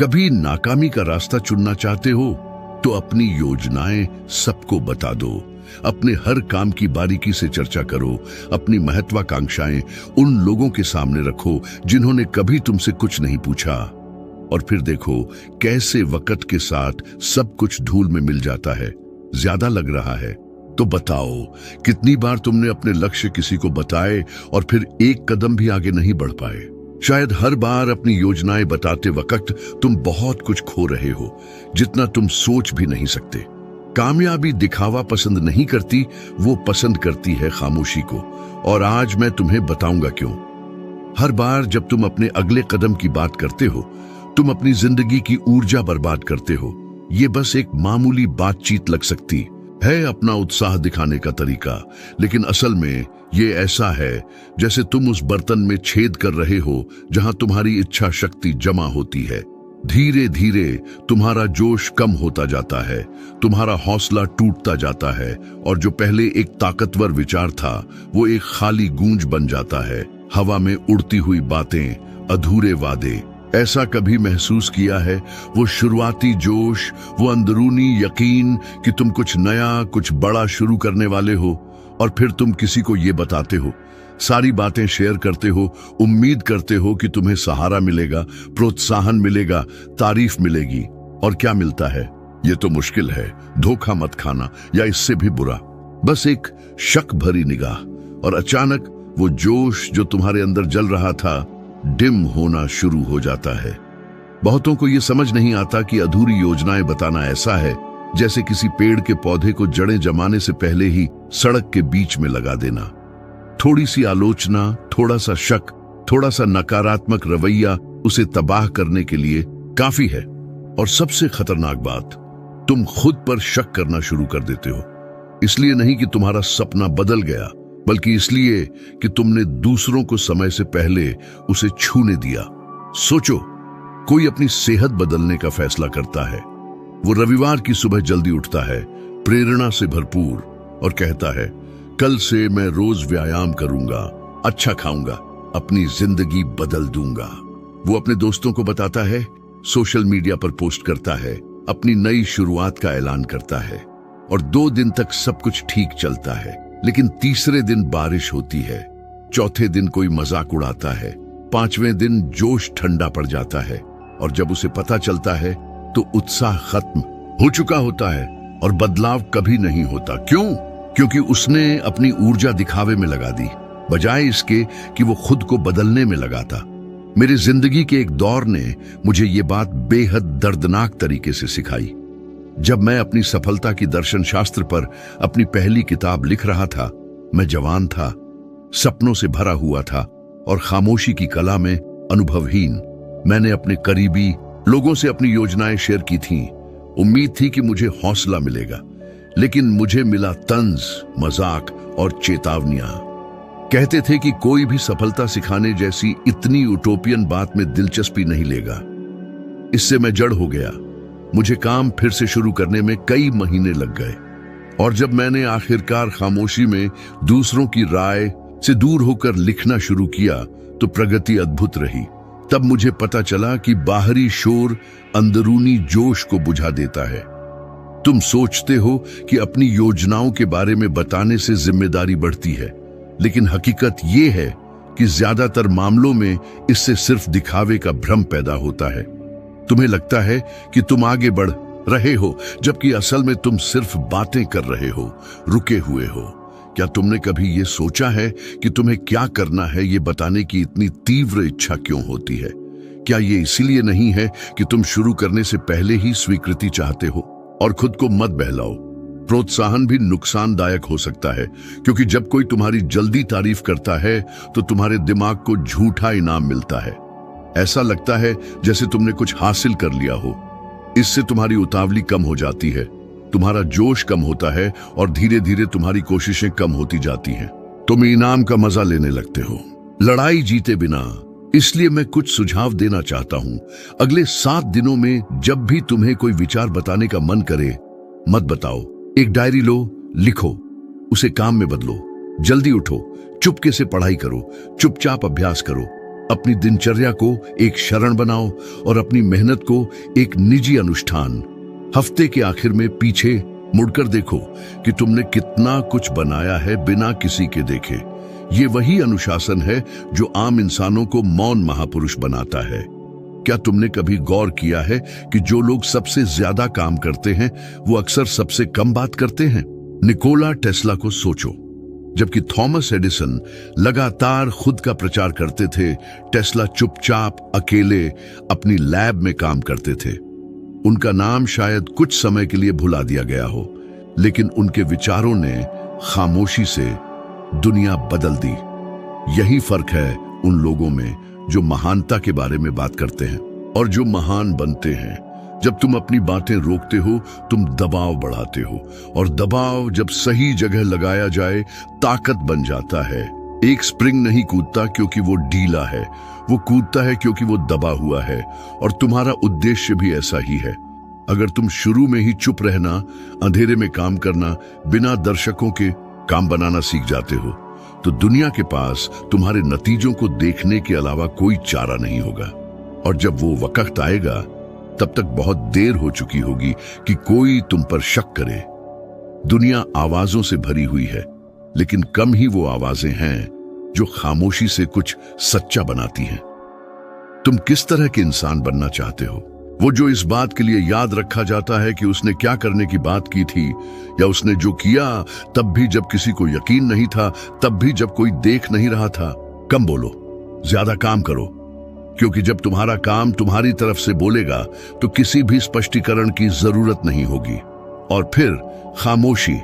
कभी नाकामी का रास्ता चुनना चाहते हो तो अपनी योजनाएं सबको बता दो। अपने हर काम की बारीकी से चर्चा करो। अपनी महत्वाकांक्षाएं उन लोगों के सामने रखो जिन्होंने कभी तुमसे कुछ नहीं पूछा। और फिर देखो कैसे वक्त के साथ सब कुछ धूल में मिल जाता है। ज्यादा लग रहा है तो बताओ, कितनी बार तुमने अपने लक्ष्य किसी को बताए और फिर एक कदम भी आगे नहीं बढ़ पाए। शायद हर बार अपनी योजनाएं बताते वक्त तुम बहुत कुछ खो रहे हो, जितना तुम सोच भी नहीं सकते। कामयाबी दिखावा पसंद नहीं करती, वो पसंद करती है खामोशी को। और आज मैं तुम्हें बताऊंगा क्यों। हर बार जब तुम अपने अगले कदम की बात करते हो, तुम अपनी जिंदगी की ऊर्जा बर्बाद करते हो। ये बस एक मामूली बातचीत लग सकती है, अपना उत्साह दिखाने का तरीका, लेकिन असल में ये ऐसा है जैसे तुम उस बर्तन में छेद कर रहे हो जहां तुम्हारी इच्छा शक्ति जमा होती है। धीरे धीरे तुम्हारा जोश कम होता जाता है, तुम्हारा हौसला टूटता जाता है, और जो पहले एक ताकतवर विचार था वो एक खाली गूंज बन जाता है। हवा में उड़ती हुई बातें, अधूरे वादे। ऐसा कभी महसूस किया है? वो शुरुआती जोश, वो अंदरूनी यकीन कि तुम कुछ नया, कुछ बड़ा शुरू करने वाले हो, और फिर तुम किसी को ये बताते हो, सारी बातें शेयर करते हो, उम्मीद करते हो कि तुम्हें सहारा मिलेगा, प्रोत्साहन मिलेगा, तारीफ मिलेगी। और क्या मिलता है? ये तो मुश्किल है, धोखा मत खाना, या इससे भी बुरा, बस एक शक भरी निगाह। और अचानक वो जोश जो तुम्हारे अंदर जल रहा था डिम होना शुरू हो जाता है। बहुतों को ये समझ नहीं आता कि अधूरी योजनाएं बताना ऐसा है जैसे किसी पेड़ के पौधे को जड़ें जमाने से पहले ही सड़क के बीच में लगा देना। थोड़ी सी आलोचना, थोड़ा सा शक, थोड़ा सा नकारात्मक रवैया उसे तबाह करने के लिए काफी है। और सबसे खतरनाक बात, तुम खुद पर शक करना शुरू कर देते हो। इसलिए नहीं कि तुम्हारा सपना बदल गया, बल्कि इसलिए कि तुमने दूसरों को समय से पहले उसे छूने दिया। सोचो, कोई अपनी सेहत बदलने का फैसला करता है। वो रविवार की सुबह जल्दी उठता है, प्रेरणा से भरपूर, और कहता है, कल से मैं रोज व्यायाम करूंगा, अच्छा खाऊंगा, अपनी जिंदगी बदल दूंगा। वो अपने दोस्तों को बताता है, सोशल मीडिया पर पोस्ट करता है, अपनी नई शुरुआत का ऐलान करता है, और 2 दिन तक सब कुछ ठीक चलता है। लेकिन तीसरे दिन बारिश होती है, चौथे दिन कोई मजाक उड़ाता है, 5वें दिन जोश ठंडा पड़ जाता है, और जब उसे पता चलता है तो उत्साह खत्म हो चुका होता है और बदलाव कभी नहीं होता। क्यों? क्योंकि उसने अपनी ऊर्जा दिखावे में लगा दी, बजाय इसके कि वो खुद को बदलने में लगाता। मेरी जिंदगी के एक दौर ने मुझे ये बात बेहद दर्दनाक तरीके से सिखाई। जब मैं अपनी सफलता की दर्शन शास्त्र पर अपनी पहली किताब लिख रहा था, मैं जवान था, सपनों से भरा हुआ था और खामोशी की कला में अनुभवहीन। मैंने अपने करीबी लोगों से अपनी योजनाएं शेयर की थीं। उम्मीद थी कि मुझे हौसला मिलेगा, लेकिन मुझे मिला तंज, मजाक और चेतावनियां। कहते थे कि कोई भी सफलता सिखाने जैसी इतनी यूटोपियन बात में दिलचस्पी नहीं लेगा। इससे मैं जड़ हो गया। मुझे काम फिर से शुरू करने में कई महीने लग गए, और जब मैंने आखिरकार खामोशी में दूसरों की राय से दूर होकर लिखना शुरू किया तो प्रगति अद्भुत रही। तब मुझे पता चला कि बाहरी शोर अंदरूनी जोश को बुझा देता है। तुम सोचते हो कि अपनी योजनाओं के बारे में बताने से जिम्मेदारी बढ़ती है, लेकिन हकीकत यह है कि ज्यादातर मामलों में इससे सिर्फ दिखावे का भ्रम पैदा होता है। तुम्हें लगता है कि तुम आगे बढ़ रहे हो, जबकि असल में तुम सिर्फ बातें कर रहे हो, रुके हुए हो। क्या तुमने कभी ये सोचा है कि तुम्हें क्या करना है ये बताने की इतनी तीव्र इच्छा क्यों होती है? क्या ये इसीलिए नहीं है कि तुम शुरू करने से पहले ही स्वीकृति चाहते हो? और खुद को मत बहलाओ, प्रोत्साहन भी नुकसानदायक हो सकता है, क्योंकि जब कोई तुम्हारी जल्दी तारीफ करता है तो तुम्हारे दिमाग को झूठा इनाम मिलता है। ऐसा लगता है जैसे तुमने कुछ हासिल कर लिया हो। इससे तुम्हारी उतावली कम हो जाती है, तुम्हारा जोश कम होता है, और धीरे धीरे तुम्हारी कोशिशें कम होती जाती हैं। तुम इनाम का मजा लेने लगते हो, लड़ाई जीते बिना। इसलिए मैं कुछ सुझाव देना चाहता हूं। अगले 7 दिनों में जब भी तुम्हें कोई विचार बताने का मन करे, मत बताओ। एक डायरी लो, लिखो, उसे काम में बदलो। जल्दी उठो, चुपके से पढ़ाई करो, चुपचाप अभ्यास करो, अपनी दिनचर्या को एक शरण बनाओ और अपनी मेहनत को एक निजी अनुष्ठान। हफ्ते के आखिर में पीछे मुड़कर देखो कि तुमने कितना कुछ बनाया है बिना किसी के देखे। ये वही अनुशासन है जो आम इंसानों को मौन महापुरुष बनाता है। क्या तुमने कभी गौर किया है कि जो लोग सबसे ज्यादा काम करते हैं वो अक्सर सबसे कम बात करते हैं? निकोला टेस्ला को सोचो, जबकि थॉमस एडिसन लगातार खुद का प्रचार करते थे, टेस्ला चुपचाप अकेले अपनी लैब में काम करते थे। उनका नाम शायद कुछ समय के लिए भुला दिया गया हो, लेकिन उनके विचारों ने खामोशी से दुनिया बदल दी। यही फर्क है उन लोगों में जो महानता के बारे में बात करते हैं और जो महान बनते हैं। जब तुम अपनी बातें रोकते हो, तुम दबाव बढ़ाते हो, और दबाव जब सही जगह लगाया जाए ताकत बन जाता है। एक स्प्रिंग नहीं कूदता क्योंकि वो ढीला है, वो कूदता है क्योंकि वो दबा हुआ है। और तुम्हारा उद्देश्य भी ऐसा ही है। अगर तुम शुरू में ही चुप रहना, अंधेरे में काम करना, बिना दर्शकों के काम बनाना सीख जाते हो, तो दुनिया के पास तुम्हारे नतीजों को देखने के अलावा कोई चारा नहीं होगा। और जब वो वक्त आएगा, तब तक बहुत देर हो चुकी होगी कि कोई तुम पर शक करे। दुनिया आवाजों से भरी हुई है, लेकिन कम ही वो आवाजें हैं जो खामोशी से कुछ सच्चा बनाती हैं। तुम किस तरह के इंसान बनना चाहते हो? वो जो इस बात के लिए याद रखा जाता है कि उसने क्या करने की बात की थी, या उसने जो किया तब भी जब किसी को यकीन नहीं था, तब भी जब कोई देख नहीं रहा था? कम बोलो, ज्यादा काम करो, क्योंकि जब तुम्हारा काम तुम्हारी तरफ से बोलेगा तो किसी भी स्पष्टीकरण की जरूरत नहीं होगी। और फिर खामोशी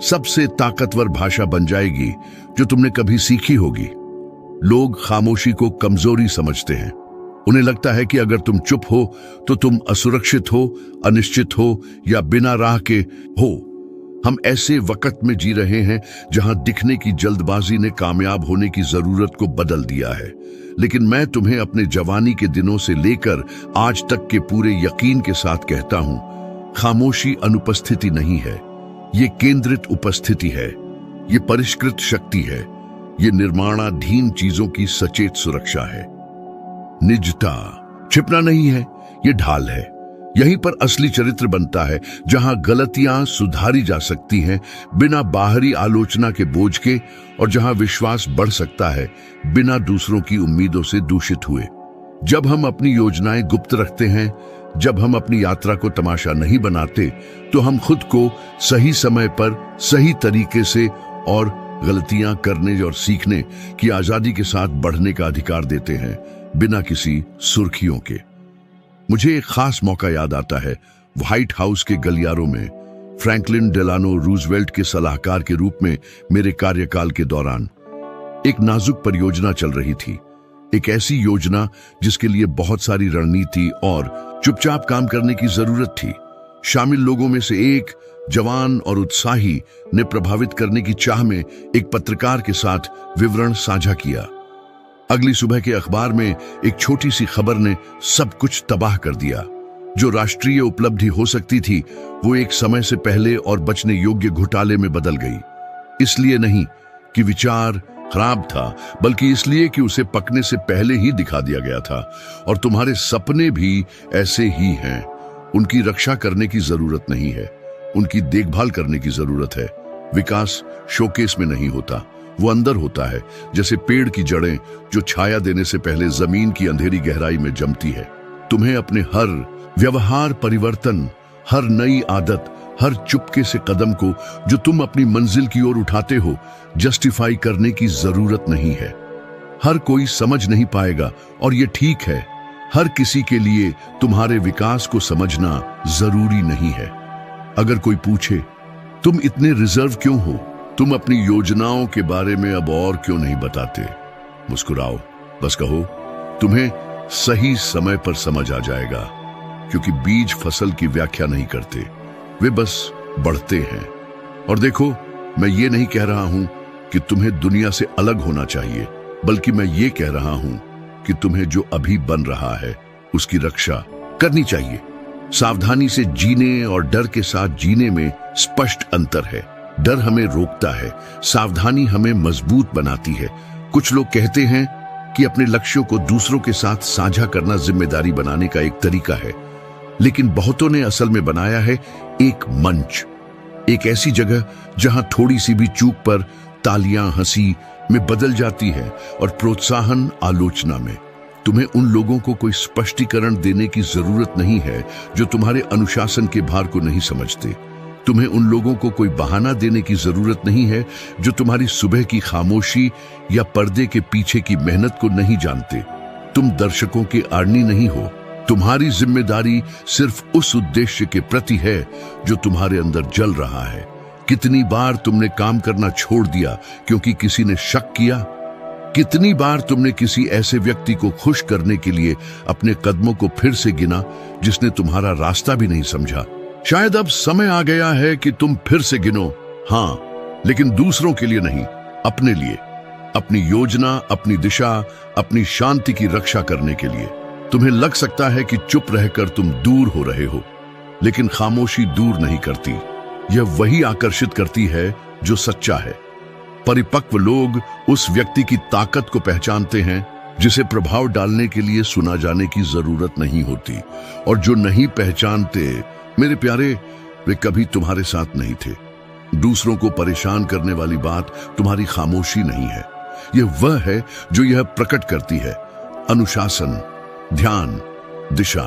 सबसे ताकतवर भाषा बन जाएगी जो तुमने कभी सीखी होगी। लोग खामोशी को कमजोरी समझते हैं। उन्हें लगता है कि अगर तुम चुप हो तो तुम असुरक्षित हो, अनिश्चित हो, या बिना राह के हो। हम ऐसे वक्त में जी रहे हैं जहां दिखने की जल्दबाजी ने कामयाब होने की जरूरत को बदल दिया है। लेकिन मैं तुम्हें अपने जवानी के दिनों से लेकर आज तक के पूरे यकीन के साथ कहता हूं, खामोशी अनुपस्थिति नहीं है, ये केंद्रित उपस्थिति है, ये परिष्कृत शक्ति है, ये निर्माणाधीन चीजों की सचेत सुरक्षा है। निजता छिपना नहीं है, ये ढाल है। यहीं पर असली चरित्र बनता है, जहां गलतियां सुधारी जा सकती हैं बिना बाहरी आलोचना के बोझ के, और जहां विश्वास बढ़ सकता है बिना दूसरों की उम्मीदों से दूषित हुए। जब हम अपनी योजनाएं गुप्त रखते हैं, जब हम अपनी यात्रा को तमाशा नहीं बनाते, तो हम खुद को सही समय पर सही तरीके से और गलतियां करने और सीखने की आजादी के साथ बढ़ने का अधिकार देते हैं, बिना किसी सुर्खियों के। मुझे एक खास मौका याद आता है। व्हाइट हाउस के गलियारों में फ्रैंकलिन डेलानो रूजवेल्ट के सलाहकार के रूप में मेरे कार्यकाल के दौरान एक नाजुक परियोजना चल रही थी। एक ऐसी योजना जिसके लिए बहुत सारी रणनीति और चुपचाप काम करने की जरूरत थी। शामिल लोगों में से एक जवान और उत्साही ने प्रभावित करने की चाह में एक पत्रकार के साथ विवरण साझा किया। अगली सुबह के अखबार में एक छोटी सी खबर ने सब कुछ तबाह कर दिया। जो राष्ट्रीय उपलब्धि हो सकती थी, वो एक समय से पहले और बचने योग्य घोटाले में बदल गई। इसलिए नहीं कि विचार खराब था, बल्कि इसलिए कि उसे पकने से पहले ही दिखा दिया गया था। और तुम्हारे सपने भी ऐसे ही हैं। उनकी रक्षा करने की जरूरत नहीं है, उनकी देखभाल करने की जरूरत है। विकास शोकेस में नहीं होता, वो अंदर होता है, जैसे पेड़ की जड़ें जो छाया देने से पहले जमीन की अंधेरी गहराई में जमती है। तुम्हें अपने हर व्यवहार परिवर्तन, हर नई आदत, हर चुपके से कदम को जो तुम अपनी मंजिल की ओर उठाते हो, जस्टिफाई करने की जरूरत नहीं है। हर कोई समझ नहीं पाएगा और ये ठीक है। हर किसी के लिए तुम्हारे विकास को समझना जरूरी नहीं है। अगर कोई पूछे तुम इतने रिजर्व क्यों हो, तुम अपनी योजनाओं के बारे में अब और क्यों नहीं बताते, मुस्कुराओ, बस कहो तुम्हें सही समय पर समझ आ जाएगा। क्योंकि बीज फसल की व्याख्या नहीं करते, वे बस बढ़ते हैं। और देखो, मैं ये नहीं कह रहा हूं कि तुम्हें दुनिया से अलग होना चाहिए, बल्कि मैं ये कह रहा हूं कि तुम्हें जो अभी बन रहा है उसकी रक्षा करनी चाहिए। सावधानी से जीने और डर के साथ जीने में स्पष्ट अंतर है। डर हमें रोकता है, सावधानी हमें मजबूत बनाती है। कुछ लोग कहते हैं कि अपने लक्ष्यों को दूसरों के साथ साझा करना जिम्मेदारी बनाने का एक तरीका है, लेकिन बहुतों ने असल में बनाया है एक मंच, एक ऐसी जगह जहां थोड़ी सी भी चूक पर तालियां हंसी में बदल जाती है और प्रोत्साहन आलोचना में। तुम्हें उन लोगों को कोई स्पष्टीकरण देने की जरूरत नहीं है जो तुम्हारे अनुशासन के भार को नहीं समझते। तुम्हें उन लोगों को कोई बहाना देने की जरूरत नहीं है जो तुम्हारी सुबह की खामोशी या पर्दे के पीछे की मेहनत को नहीं जानते। तुम दर्शकों के आड़नी नहीं हो। तुम्हारी जिम्मेदारी सिर्फ उस उद्देश्य के प्रति है जो तुम्हारे अंदर जल रहा है। कितनी बार तुमने काम करना छोड़ दिया क्योंकि किसी ने शक किया? कितनी बार तुमने किसी ऐसे व्यक्ति को खुश करने के लिए अपने कदमों को फिर से गिना जिसने तुम्हारा रास्ता भी नहीं समझा? शायद अब समय आ गया है कि तुम फिर से गिनो, हाँ, लेकिन दूसरों के लिए नहीं, अपने लिए, अपनी योजना, अपनी दिशा, अपनी शांति की रक्षा करने के लिए। तुम्हें लग सकता है कि चुप रहकर तुम दूर हो रहे हो, लेकिन खामोशी दूर नहीं करती। यह वही आकर्षित करती है जो सच्चा है। परिपक्व लोग उस व्यक्ति की ताकत को पहचानते हैं जिसे प्रभाव डालने के लिए सुना जाने की जरूरत नहीं होती, और जो नहीं पहचानते, मेरे प्यारे, वे कभी तुम्हारे साथ नहीं थे। दूसरों को परेशान करने वाली बात तुम्हारी खामोशी नहीं है, यह वह है जो यह प्रकट करती है। अनुशासन, ध्यान, दिशा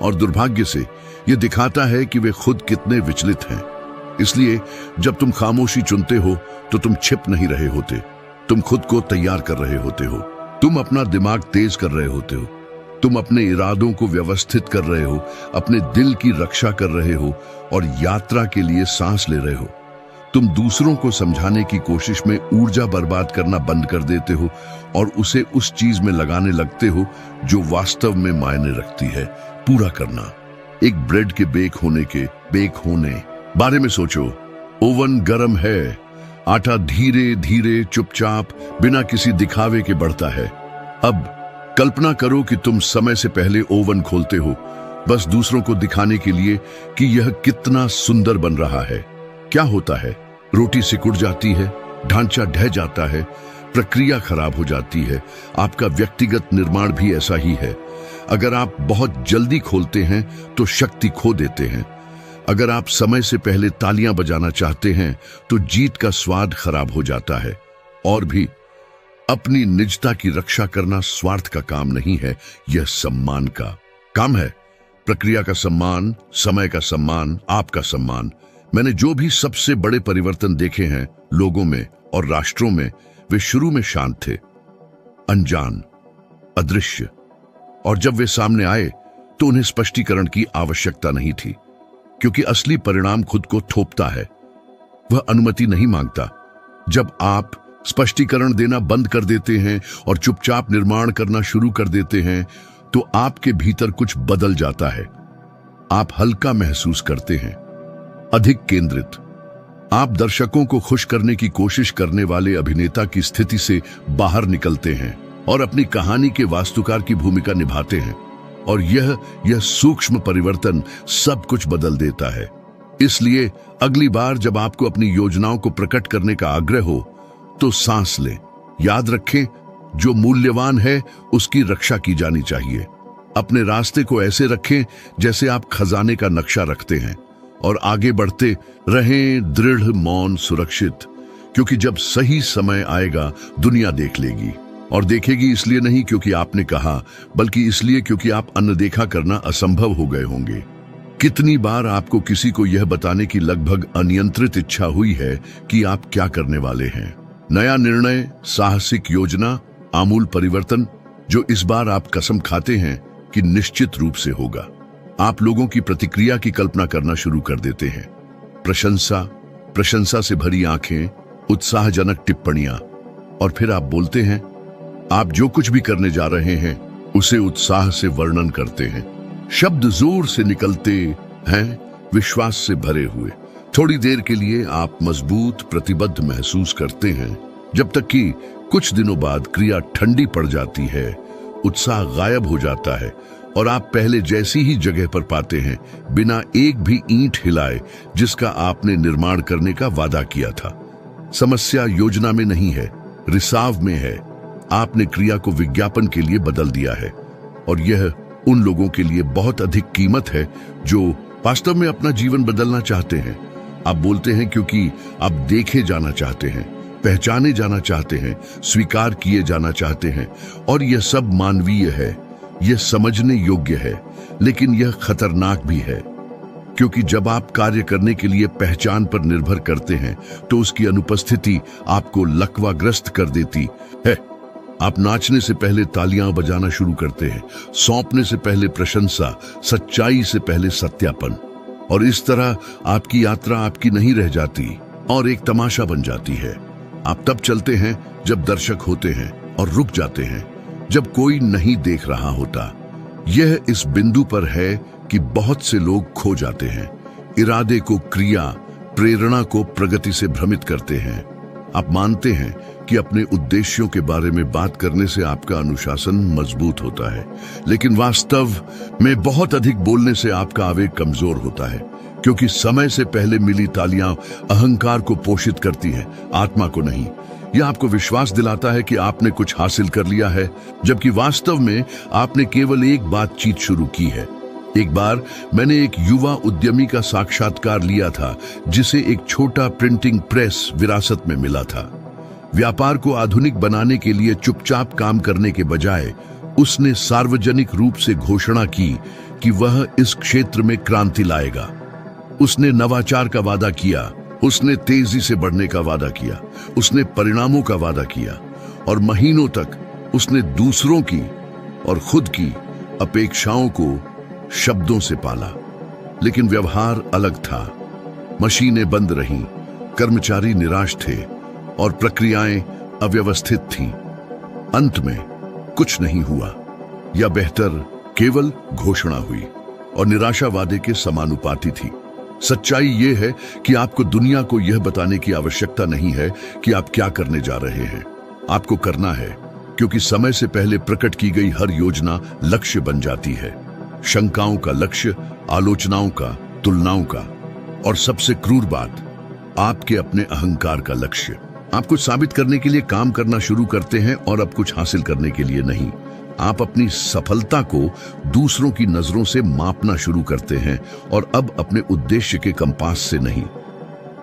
और दुर्भाग्य से यह दिखाता है कि वे खुद कितने विचलित हैं। इसलिए जब तुम खामोशी चुनते हो तो तुम छिप नहीं रहे होते, तुम खुद को तैयार कर रहे होते हो, तुम अपना दिमाग तेज कर रहे होते हो, तुम अपने इरादों को व्यवस्थित कर रहे हो, अपने दिल की रक्षा कर रहे हो और यात्रा के लिए सांस ले रहे हो। तुम दूसरों को समझाने की कोशिश में ऊर्जा बर्बाद करना बंद कर देते हो और उसे उस चीज में लगाने लगते हो जो वास्तव में मायने रखती है, पूरा करना। एक ब्रेड के बेक होने बारे में सोचो। ओवन गर्म है, आटा धीरे धीरे चुपचाप बिना किसी दिखावे के बढ़ता है। अब कल्पना करो कि तुम समय से पहले ओवन खोलते हो, बस दूसरों को दिखाने के लिए कि यह कितना सुंदर बन रहा है। क्या होता है? रोटी सिकुड़ जाती है, ढांचा ढह जाता है, प्रक्रिया खराब हो जाती है। आपका व्यक्तिगत निर्माण भी ऐसा ही है। अगर आप बहुत जल्दी खोलते हैं तो शक्ति खो देते हैं। अगर आप समय से पहले तालियां बजाना चाहते हैं तो जीत का स्वाद खराब हो जाता है। और भी, अपनी निजता की रक्षा करना स्वार्थ का काम नहीं है, यह सम्मान का काम है। प्रक्रिया का सम्मान, समय का सम्मान, आपका सम्मान। मैंने जो भी सबसे बड़े परिवर्तन देखे हैं लोगों में और राष्ट्रों में, वे शुरू में शांत थे, अनजान, अदृश्य, और जब वे सामने आए तो उन्हें स्पष्टीकरण की आवश्यकता नहीं थी, क्योंकि असली परिणाम खुद को थोपता है, वह अनुमति नहीं मांगता। जब आप स्पष्टीकरण देना बंद कर देते हैं और चुपचाप निर्माण करना शुरू कर देते हैं तो आपके भीतर कुछ बदल जाता है। आप हल्का महसूस करते हैं, अधिक केंद्रित। आप दर्शकों को खुश करने की कोशिश करने वाले अभिनेता की स्थिति से बाहर निकलते हैं और अपनी कहानी के वास्तुकार की भूमिका निभाते हैं। और यह सूक्ष्म परिवर्तन सब कुछ बदल देता है। इसलिए अगली बार जब आपको अपनी योजनाओं को प्रकट करने का आग्रह हो तो सांस लें। याद रखें, जो मूल्यवान है उसकी रक्षा की जानी चाहिए। अपने रास्ते को ऐसे रखें जैसे आप खजाने का नक्शा रखते हैं और आगे बढ़ते रहें, दृढ़, मौन, सुरक्षित, क्योंकि जब सही समय आएगा दुनिया देख लेगी। और देखेगी इसलिए नहीं क्योंकि आपने कहा, बल्कि इसलिए क्योंकि आप अनदेखा करना असंभव हो गए होंगे। कितनी बार आपको किसी को यह बताने की लगभग अनियंत्रित इच्छा हुई है कि आप क्या करने वाले हैं? नया निर्णय, साहसिक योजना, आमूल परिवर्तन, जो इस बार आप कसम खाते हैं कि निश्चित रूप से होगा। आप लोगों की प्रतिक्रिया की कल्पना करना शुरू कर देते हैं। प्रशंसा से भरी आंखें, उत्साहजनक टिप्पणियां, और फिर आप बोलते हैं। आप जो कुछ भी करने जा रहे हैं उसे उत्साह से वर्णन करते हैं। शब्द जोर से निकलते हैं, विश्वास से भरे हुए। थोड़ी देर के लिए आप मजबूत, प्रतिबद्ध महसूस करते हैं, जब तक कि कुछ दिनों बाद क्रिया ठंडी पड़ जाती है, उत्साह गायब हो जाता है और आप पहले जैसी ही जगह पर पाते हैं, बिना एक भी ईंट हिलाए जिसका आपने निर्माण करने का वादा किया था। समस्या योजना में नहीं है, रिसाव में है। आपने क्रिया को विज्ञापन के लिए बदल दिया है, और यह उन लोगों के लिए बहुत अधिक कीमत है जो वास्तव में अपना जीवन बदलना चाहते हैं। आप बोलते हैं क्योंकि आप देखे जाना चाहते हैं, पहचाने जाना चाहते हैं, स्वीकार किए जाना चाहते हैं, और यह सब मानवीय है, यह समझने योग्य है, लेकिन यह खतरनाक भी है, क्योंकि जब आप कार्य करने के लिए पहचान पर निर्भर करते हैं तो उसकी अनुपस्थिति आपको लकवाग्रस्त कर देती है। आप नाचने से पहले तालियां बजाना शुरू करते हैं, सौंपने से पहले प्रशंसा, सच्चाई से पहले सत्यापन, और इस तरह आपकी यात्रा आपकी नहीं रह जाती और एक तमाशा बन जाती है। आप तब चलते हैं जब दर्शक होते हैं और रुक जाते हैं जब कोई नहीं देख रहा होता। यह इस बिंदु पर है कि बहुत से लोग खो जाते हैं, इरादे को क्रिया, प्रेरणा को प्रगति से भ्रमित करते हैं। आप मानते हैं कि अपने उद्देश्यों के बारे में बात करने से आपका अनुशासन मजबूत होता है, लेकिन वास्तव में बहुत अधिक बोलने से आपका आवेग कमजोर होता है, क्योंकि समय से पहले मिली तालियां अहंकार को पोषित करती हैं, आत्मा को नहीं। यह आपको विश्वास दिलाता है कि आपने कुछ हासिल कर लिया है, जबकि वास्तव में आपने केवल एक बातचीत शुरू की है। एक बार मैंने एक युवा उद्यमी का साक्षात्कार लिया था जिसे एक छोटा प्रिंटिंग प्रेस विरासत में मिला था। व्यापार को आधुनिक बनाने के लिए चुपचाप काम करने के बजाय उसने सार्वजनिक रूप से घोषणा की कि वह इस क्षेत्र में क्रांति लाएगा। उसने नवाचार का वादा किया, उसने तेजी से बढ़ने का वादा किया, उसने परिणामों का वादा किया, और महीनों तक उसने दूसरों की और खुद की अपेक्षाओं को शब्दों से पाला। लेकिन व्यवहार अलग था। मशीनें बंद रहीं, कर्मचारी निराश थे और प्रक्रियाएं अव्यवस्थित थीं। अंत में कुछ नहीं हुआ, या बेहतर केवल घोषणा हुई, और निराशा वादे के समानुपाती थी। सच्चाई यह है कि आपको दुनिया को यह बताने की आवश्यकता नहीं है कि आप क्या करने जा रहे हैं। आपको करना है, क्योंकि समय से पहले प्रकट की गई हर योजना लक्ष्य बन जाती है। शंकाओं का लक्ष्य, आलोचनाओं का, तुलनाओं का, और सबसे क्रूर बात, आपके अपने अहंकार का लक्ष्य। आप कुछ साबित करने के लिए काम करना शुरू करते हैं और अब कुछ हासिल करने के लिए नहीं। आप अपनी सफलता को दूसरों की नजरों से मापना शुरू करते हैं और अब अपने उद्देश्य के कंपास से नहीं।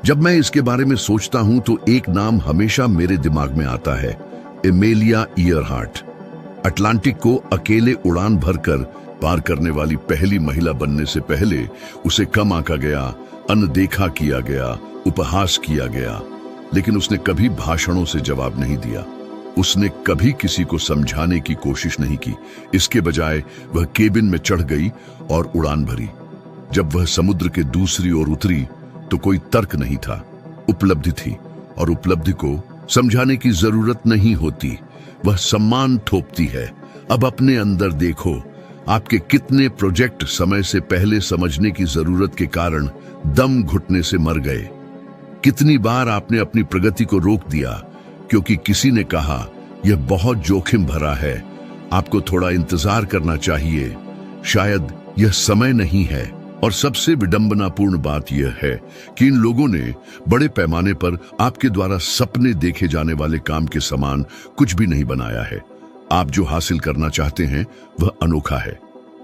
जब मैं इसके बारे में सोचता हूं तो एक नाम हमेशा मेरे दिमाग में आता है, एमेलिया ईयरहार्ट। अटलांटिक को अकेले उड़ान भरकर पार करने वाली पहली महिला बनने से पहले उसे कम आंका गया, अनदेखा किया गया, उपहास किया गया, लेकिन उसने कभी भाषणों से जवाब नहीं दिया। उसने कभी किसी को समझाने की कोशिश नहीं की। इसके बजाय वह केबिन में चढ़ गई और उड़ान भरी। जब वह समुद्र के दूसरी ओर उतरी तो कोई तर्क नहीं था, उपलब्धि थी, और उपलब्धि को समझाने की जरूरत नहीं होती, वह सम्मान थोपती है। अब अपने अंदर देखो, आपके कितने प्रोजेक्ट समय से पहले समझने की जरूरत के कारण दम घुटने से मर गए। कितनी बार आपने अपनी प्रगति को रोक दिया क्योंकि किसी ने कहा यह बहुत जोखिम भरा है, आपको थोड़ा इंतजार करना चाहिए, शायद यह समय नहीं है। और सबसे विडंबनापूर्ण बात यह है कि इन लोगों ने बड़े पैमाने पर आपके द्वारा सपने देखे जाने वाले काम के समान कुछ भी नहीं बनाया है। आप जो हासिल करना चाहते हैं वह अनोखा है।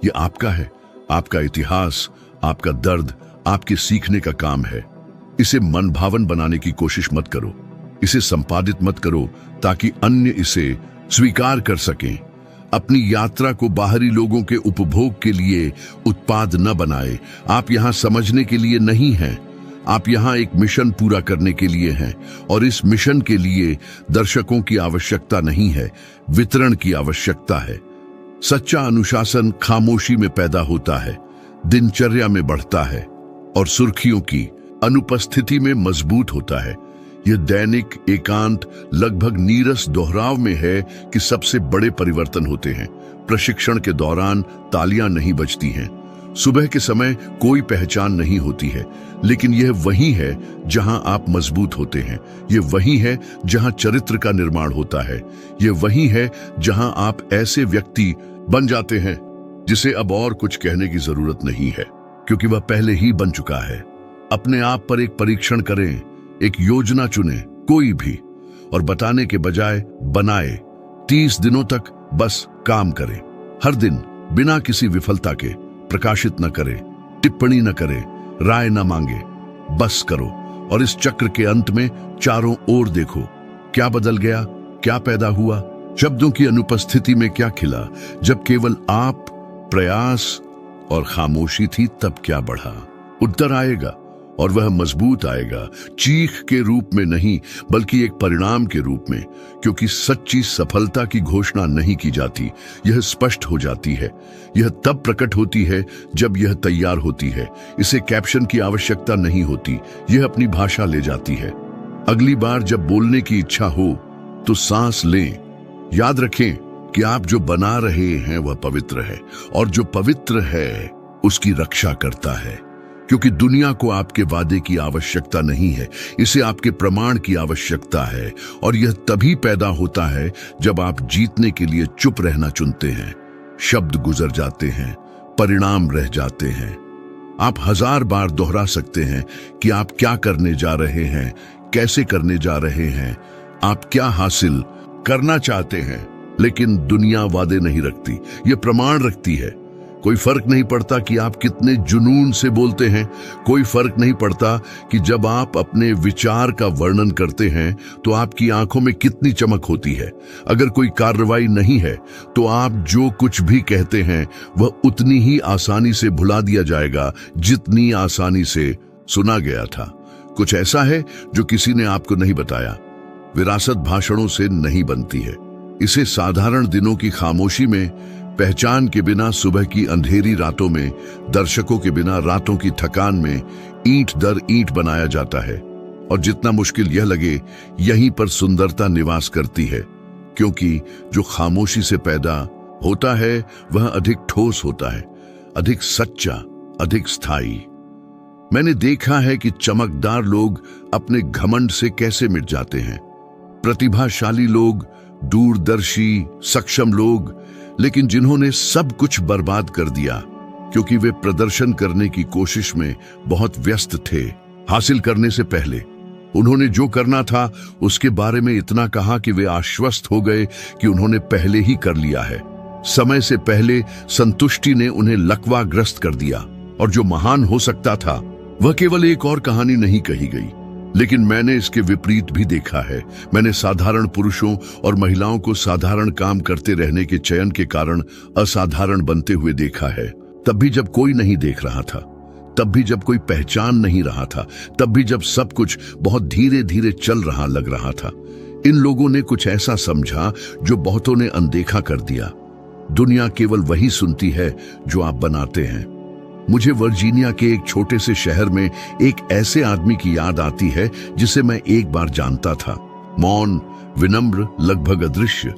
यह आपका है, आपका इतिहास, आपका दर्द, आपके सीखने का काम है। इसे मनभावन बनाने की कोशिश मत करो, इसे संपादित मत करो ताकि अन्य इसे स्वीकार कर सकें। अपनी यात्रा को बाहरी लोगों के उपभोग के लिए उत्पाद न बनाए। आप यहाँ समझने के लिए नहीं हैं, आप यहाँ एक मिशन पूरा करने के लिए हैं, और इस मिशन के लिए दर्शकों की आवश्यकता नहीं है, वितरण की आवश्यकता है। सच्चा अनुशासन खामोशी में पैदा होता है, दिनचर्या में बढ़ता है, और सुर्खियों की अनुपस्थिति में मजबूत होता है। यह दैनिक एकांत लगभग नीरस दोहराव में है कि सबसे बड़े परिवर्तन होते हैं। प्रशिक्षण के दौरान तालियां नहीं बजती हैं, सुबह के समय कोई पहचान नहीं होती है, लेकिन यह वही है जहां आप मजबूत होते हैं। यह वही है जहां चरित्र का निर्माण होता है। यह वही है जहां आप ऐसे व्यक्ति बन जाते हैं जिसे अब और कुछ कहने की जरूरत नहीं है, क्योंकि वह पहले ही बन चुका है। अपने आप पर एक परीक्षण करें, एक योजना चुनें, कोई भी, और बताने के बजाय बनाए 30 दिनों तक बस काम करें। हर दिन बिना किसी विफलता के प्रकाशित न करें, टिप्पणी न करें, राय न मांगे, बस करो। और इस चक्र के अंत में चारों ओर देखो, क्या बदल गया, क्या पैदा हुआ, शब्दों की अनुपस्थिति में क्या खिला। जब केवल आप, प्रयास और खामोशी थी, तब क्या बढ़ा। उत्तर आएगा और वह मजबूत आएगा, चीख के रूप में नहीं बल्कि एक परिणाम के रूप में। क्योंकि सच्ची सफलता की घोषणा नहीं की जाती, यह स्पष्ट हो जाती है। यह तब प्रकट होती है जब यह तैयार होती है। इसे कैप्शन की आवश्यकता नहीं होती, यह अपनी भाषा ले जाती है। अगली बार जब बोलने की इच्छा हो तो सांस लें। याद रखें कि आप जो बना रहे हैं वह पवित्र है, और जो पवित्र है उसकी रक्षा करता है। क्योंकि दुनिया को आपके वादे की आवश्यकता नहीं है, इसे आपके प्रमाण की आवश्यकता है। और यह तभी पैदा होता है जब आप जीतने के लिए चुप रहना चुनते हैं। शब्द गुजर जाते हैं, परिणाम रह जाते हैं। आप 1000 बार दोहरा सकते हैं कि आप क्या करने जा रहे हैं, कैसे करने जा रहे हैं, आप क्या हासिल करना चाहते हैं, लेकिन दुनिया वादे नहीं रखती, यह प्रमाण रखती है। कोई फर्क नहीं पड़ता कि आप कितने जुनून से बोलते हैं, कोई फर्क नहीं पड़ता कि जब आप अपने विचार का वर्णन करते हैं तो आपकी आंखों में कितनी चमक होती है। अगर कोई कार्रवाई नहीं है तो आप जो कुछ भी कहते हैं वह उतनी ही आसानी से भुला दिया जाएगा जितनी आसानी से सुना गया था। कुछ ऐसा है जो किसी ने आपको नहीं बताया। विरासत भाषणों से नहीं बनती है, इसे साधारण दिनों की खामोशी में, पहचान के बिना सुबह की अंधेरी रातों में, दर्शकों के बिना रातों की थकान में ईंट दर ईंट बनाया जाता है। और जितना मुश्किल यह लगे, यहीं पर सुंदरता निवास करती है। क्योंकि जो खामोशी से पैदा होता है वह अधिक ठोस होता है, अधिक सच्चा, अधिक स्थायी। मैंने देखा है कि चमकदार लोग अपने घमंड से कैसे मिट जाते हैं। प्रतिभाशाली लोग, दूरदर्शी, सक्षम लोग, लेकिन जिन्होंने सब कुछ बर्बाद कर दिया क्योंकि वे प्रदर्शन करने की कोशिश में बहुत व्यस्त थे। हासिल करने से पहले उन्होंने जो करना था उसके बारे में इतना कहा कि वे आश्वस्त हो गए कि उन्होंने पहले ही कर लिया है। समय से पहले संतुष्टि ने उन्हें लकवाग्रस्त कर दिया, और जो महान हो सकता था वह केवल एक और कहानी नहीं कही गई। लेकिन मैंने इसके विपरीत भी देखा है। मैंने साधारण पुरुषों और महिलाओं को साधारण काम करते रहने के चयन के कारण असाधारण बनते हुए देखा है। तब भी जब कोई नहीं देख रहा था, तब भी जब कोई पहचान नहीं रहा था, तब भी जब सब कुछ बहुत धीरे धीरे चल रहा लग रहा था। इन लोगों ने कुछ ऐसा समझा जो बहुतों ने अनदेखा कर दिया। दुनिया केवल वही सुनती है जो आप बनाते हैं। मुझे वर्जीनिया के एक छोटे से शहर में एक ऐसे आदमी की याद आती है जिसे मैं एक बार जानता था। मौन, विनम्र, लगभग अदृश्य।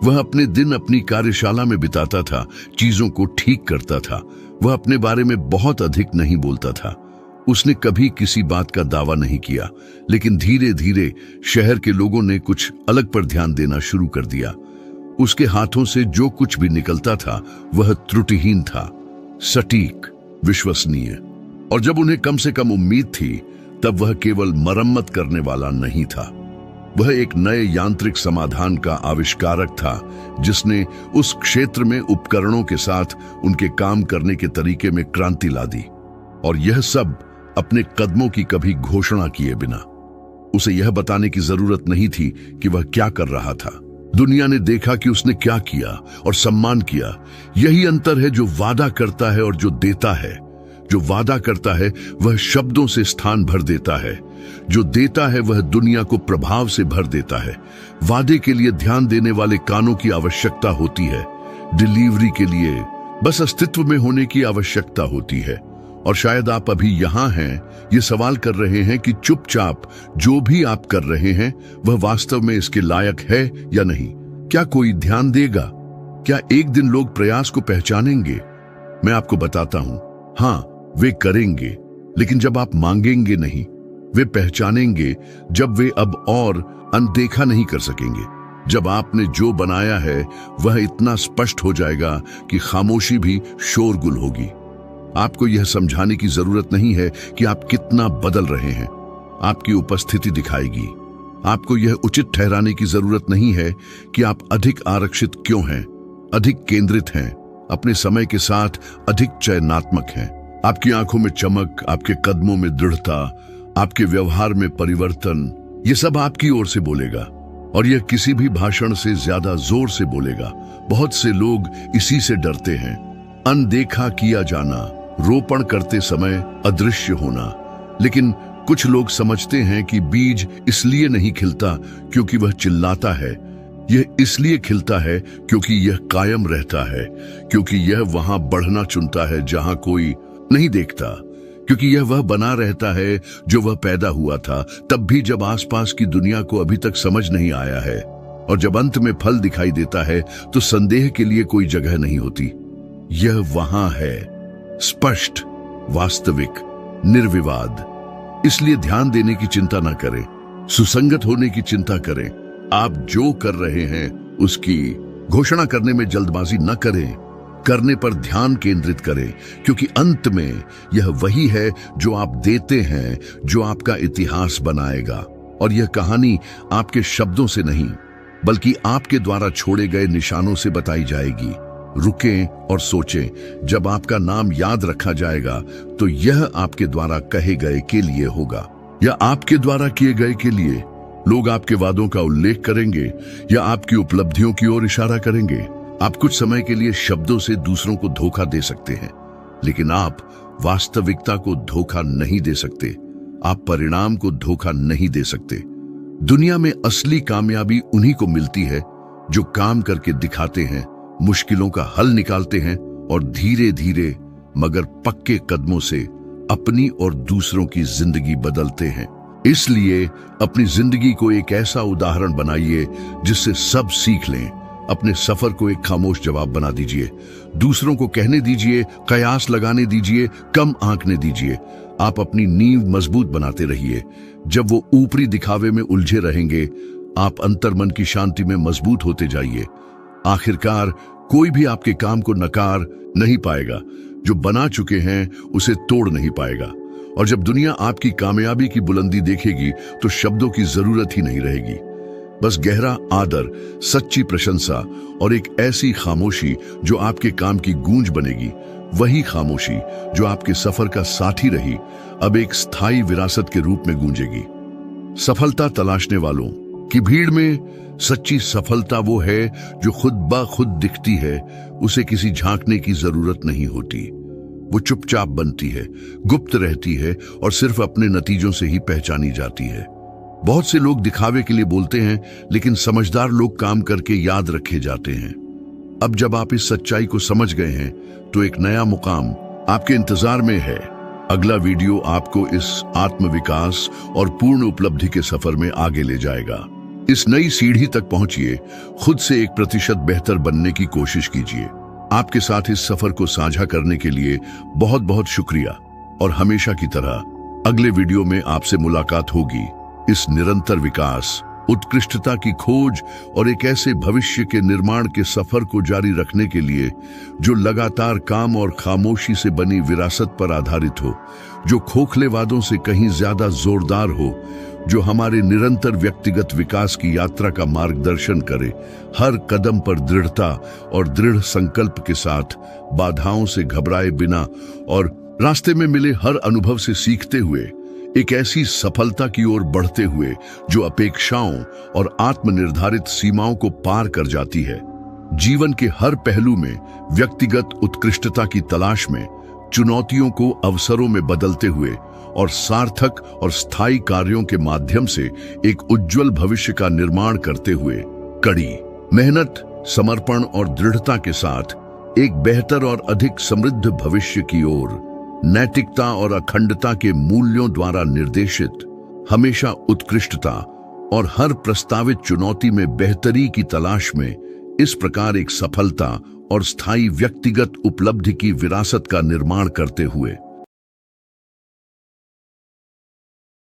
वह अपने दिन अपनी कार्यशाला में बिताता था, चीजों को ठीक करता था। वह अपने बारे में बहुत अधिक नहीं बोलता था। उसने कभी किसी बात का दावा नहीं किया, लेकिन धीरे धीरे शहर के लोगों ने कुछ अलग पर ध्यान देना शुरू कर दिया। उसके हाथों से जो कुछ भी निकलता था वह त्रुटिहीन था, सटीक, विश्वसनीय। और जब उन्हें कम से कम उम्मीद थी, तब वह केवल मरम्मत करने वाला नहीं था। वह एक नए यांत्रिक समाधान का आविष्कारक था, जिसने उस क्षेत्र में उपकरणों के साथ उनके काम करने के तरीके में क्रांति ला दी। और यह सब अपने कदमों की कभी घोषणा किए बिना। उसे यह बताने की जरूरत नहीं थी कि वह क्या कर रहा था। दुनिया ने देखा कि उसने क्या किया और सम्मान किया। यही अंतर है जो वादा करता है और जो देता है। जो वादा करता है वह शब्दों से स्थान भर देता है, जो देता है वह दुनिया को प्रभाव से भर देता है। वादे के लिए ध्यान देने वाले कानों की आवश्यकता होती है, डिलीवरी के लिए बस अस्तित्व में होने की आवश्यकता होती है। और शायद आप अभी यहां हैं, ये सवाल कर रहे हैं कि चुपचाप जो भी आप कर रहे हैं वह वास्तव में इसके लायक है या नहीं। क्या कोई ध्यान देगा? क्या एक दिन लोग प्रयास को पहचानेंगे? मैं आपको बताता हूं, हाँ, वे करेंगे, लेकिन जब आप मांगेंगे नहीं। वे पहचानेंगे जब वे अब और अनदेखा नहीं कर सकेंगे। जब आपने जो बनाया है वह इतना स्पष्ट हो जाएगा कि खामोशी भी शोरगुल होगी। आपको यह समझाने की जरूरत नहीं है कि आप कितना बदल रहे हैं। आपकी उपस्थिति दिखाएगी। आपको यह उचित ठहराने की जरूरत नहीं है कि आप अधिक आरक्षित क्यों हैं, अधिक केंद्रित हैं, अपने समय के साथ अधिक चयनात्मक हैं। आपकी आंखों में चमक, आपके कदमों में दृढ़ता, आपके व्यवहार में परिवर्तन, ये सब आपकी ओर से बोलेगा और यह किसी भी भाषण से ज्यादा जोर से बोलेगा। बहुत से लोग इसी से डरते हैं, अनदेखा किया जाना, रोपण करते समय अदृश्य होना। लेकिन कुछ लोग समझते हैं कि बीज इसलिए नहीं खिलता क्योंकि वह चिल्लाता है, यह इसलिए खिलता है क्योंकि यह कायम रहता है, क्योंकि यह वहां बढ़ना चुनता है जहां कोई नहीं देखता, क्योंकि यह वह बना रहता है जो वह पैदा हुआ था, तब भी जब आसपास की दुनिया को अभी तक समझ नहीं आया है। और जब अंत में फल दिखाई देता है तो संदेह के लिए कोई जगह नहीं होती। यह वहां है, स्पष्ट, वास्तविक, निर्विवाद। इसलिए ध्यान देने की चिंता ना करें, सुसंगत होने की चिंता करें। आप जो कर रहे हैं उसकी घोषणा करने में जल्दबाजी न करें, करने पर ध्यान केंद्रित करें, क्योंकि अंत में यह वही है जो आप देते हैं जो आपका इतिहास बनाएगा। और यह कहानी आपके शब्दों से नहीं बल्कि आपके द्वारा छोड़े गए निशानों से बताई जाएगी। रुकें और सोचें, जब आपका नाम याद रखा जाएगा तो यह आपके द्वारा कहे गए के लिए होगा या आपके द्वारा किए गए के लिए। लोग आपके वादों का उल्लेख करेंगे या आपकी उपलब्धियों की ओर इशारा करेंगे। आप कुछ समय के लिए शब्दों से दूसरों को धोखा दे सकते हैं, लेकिन आप वास्तविकता को धोखा नहीं दे सकते। आप परिणाम को धोखा नहीं दे सकते। दुनिया में असली कामयाबी उन्हीं को मिलती है जो काम करके दिखाते हैं, मुश्किलों का हल निकालते हैं और धीरे धीरे मगर पक्के कदमों से अपनी और दूसरों की जिंदगी बदलते हैं। इसलिए अपनी जिंदगी को एक ऐसा उदाहरण बनाइए जिससे सब सीख लें। अपने सफर को एक खामोश जवाब बना दीजिए। दूसरों को कहने दीजिए, कयास लगाने दीजिए, कम आंकने दीजिए। आप अपनी नींव मजबूत बनाते रहिए। जब वो ऊपरी दिखावे में उलझे रहेंगे, आप अंतर्मन की शांति में मजबूत होते जाइए। आखिरकार कोई भी आपके काम को नकार नहीं पाएगा। जो बना चुके हैं उसे तोड़ नहीं पाएगा। और जब दुनिया आपकी कामयाबी की बुलंदी देखेगी तो शब्दों की जरूरत ही नहीं रहेगी। बस गहरा आदर, सच्ची प्रशंसा और एक ऐसी खामोशी जो आपके काम की गूंज बनेगी। वही खामोशी जो आपके सफर का साथी रही, अब एक स्थायी विरासत के रूप में गूंजेगी। सफलता तलाशने वालों की भीड़ में सच्ची सफलता वो है जो खुद ब खुद दिखती है। उसे किसी झांकने की जरूरत नहीं होती। वो चुपचाप बनती है, गुप्त रहती है और सिर्फ अपने नतीजों से ही पहचानी जाती है। बहुत से लोग दिखावे के लिए बोलते हैं, लेकिन समझदार लोग काम करके याद रखे जाते हैं। अब जब आप इस सच्चाई को समझ गए हैं तो एक नया मुकाम आपके इंतजार में है। अगला वीडियो आपको इस आत्मविकास और पूर्ण उपलब्धि के सफर में आगे ले जाएगा। इस नई सीढ़ी तक पहुंचिए। खुद से 1% बेहतर बनने की कोशिश कीजिए। आपके साथ इस सफर को साझा करने के लिए बहुत बहुत शुक्रिया। और हमेशा की तरह अगले वीडियो में आपसे मुलाकात होगी। इस निरंतर विकास, उत्कृष्टता की खोज और एक ऐसे भविष्य के निर्माण के सफर को जारी रखने के लिए जो लगातार काम और खामोशी से बनी विरासत पर आधारित हो, जो खोखले वादों से कहीं ज्यादा जोरदार हो, जो हमारे निरंतर व्यक्तिगत विकास की यात्रा का मार्गदर्शन करे। हर कदम पर दृढ़ता और दृढ़ संकल्प के साथ, बाधाओं से घबराए बिना और रास्ते में मिले हर अनुभव से सीखते हुए एक ऐसी सफलता की ओर बढ़ते हुए जो अपेक्षाओं और आत्मनिर्धारित सीमाओं को पार कर जाती है। जीवन के हर पहलू में व्यक्तिगत उत्कृष्टता की तलाश में, चुनौतियों को अवसरों में बदलते हुए और सार्थक और स्थायी कार्यों के माध्यम से एक उज्जवल भविष्य का निर्माण करते हुए कड़ी मेहनत, समर्पण और दृढ़ता के साथ एक बेहतर और अधिक समृद्ध भविष्य की ओर, नैतिकता और अखंडता के मूल्यों द्वारा निर्देशित, हमेशा उत्कृष्टता और हर प्रस्तावित चुनौती में बेहतरी की तलाश में, इस प्रकार एक सफलता और स्थायी व्यक्तिगत उपलब्धि की विरासत का निर्माण करते हुए